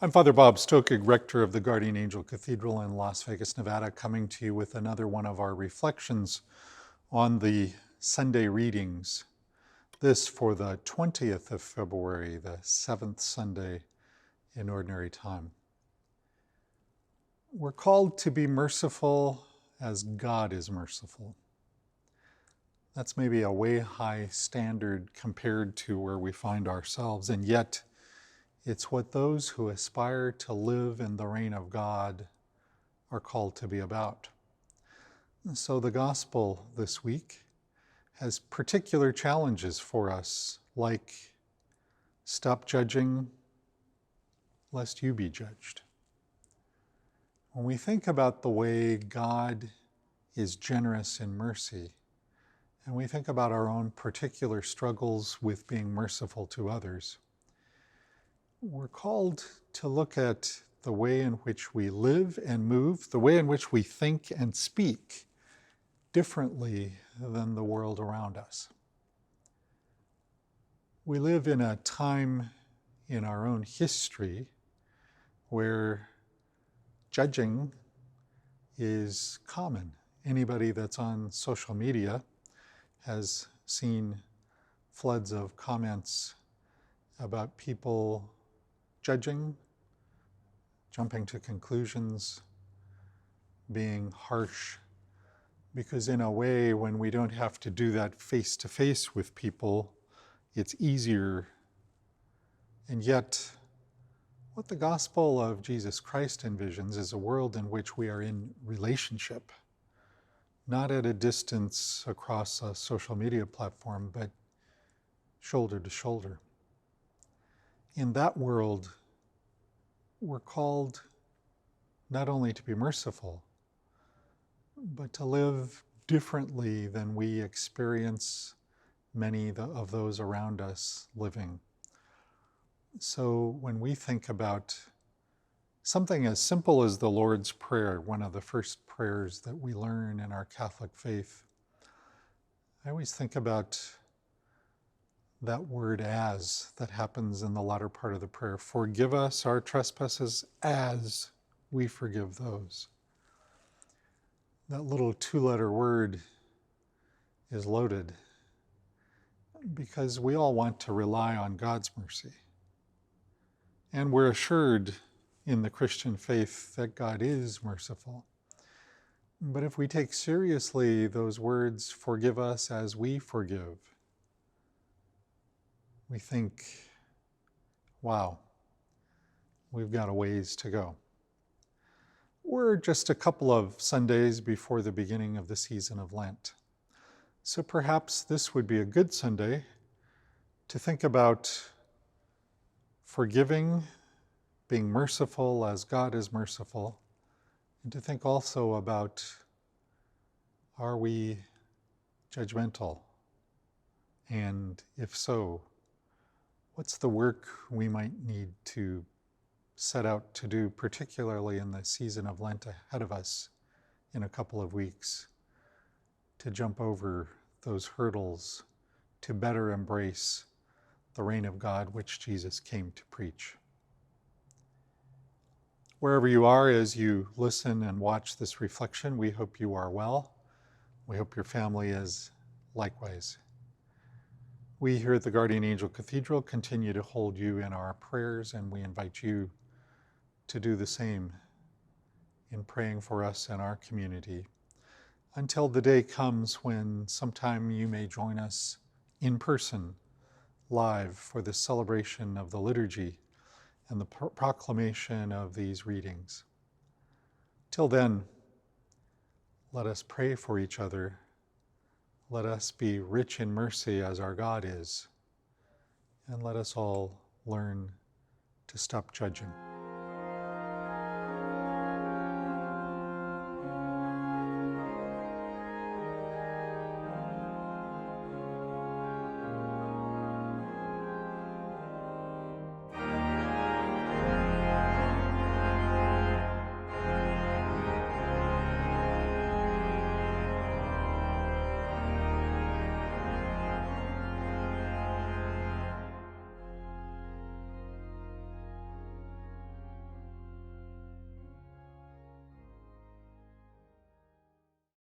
I'm Father Bob Stokig, rector of the Guardian Angel Cathedral in Las Vegas, Nevada, coming to you with another one of our reflections on the Sunday readings. This for the 20th of February, the 7th Sunday in Ordinary Time. We're called to be merciful as God is merciful. That's maybe a way high standard compared to where we find ourselves, and yet it's what those who aspire to live in the reign of God are called to be about. And so the gospel this week has particular challenges for us, like stop judging lest you be judged. When we think about the way God is generous in mercy, and we think about our own particular struggles with being merciful to others, we're called to look at the way in which we live and move, the way in which we think and speak differently than the world around us. We live in a time in our own history where judging is common. Anybody that's on social media has seen floods of comments about people judging, jumping to conclusions, being harsh, because in a way, when we don't have to do that face to face with people, it's easier. And yet, what the gospel of Jesus Christ envisions is a world in which we are in relationship, not at a distance across a social media platform, but shoulder to shoulder. In that world, we're called not only to be merciful, but to live differently than we experience many of those around us living. So when we think about something as simple as the Lord's Prayer, one of the first prayers that we learn in our Catholic faith, I always think about that word "as" that happens in the latter part of the prayer. Forgive us our trespasses as we forgive those. That little two-letter word is loaded because we all want to rely on God's mercy. And we're assured in the Christian faith that God is merciful. But if we take seriously those words, forgive us as we forgive, we think, wow, we've got a ways to go. We're just a couple of Sundays before the beginning of the season of Lent. So perhaps this would be a good Sunday to think about forgiving, being merciful as God is merciful, and to think also about, are we judgmental? And if so, what's the work we might need to set out to do, particularly in the season of Lent ahead of us in a couple of weeks, to jump over those hurdles, to better embrace the reign of God which Jesus came to preach. Wherever you are as you listen and watch this reflection, we hope you are well. We hope your family is likewise. We here at the Guardian Angel Cathedral continue to hold you in our prayers, and we invite you to do the same in praying for us and our community until the day comes when sometime you may join us in person, live, for the celebration of the liturgy and the proclamation of these readings. Till then, let us pray for each other. Let us be rich in mercy as our God is, and let us all learn to stop judging.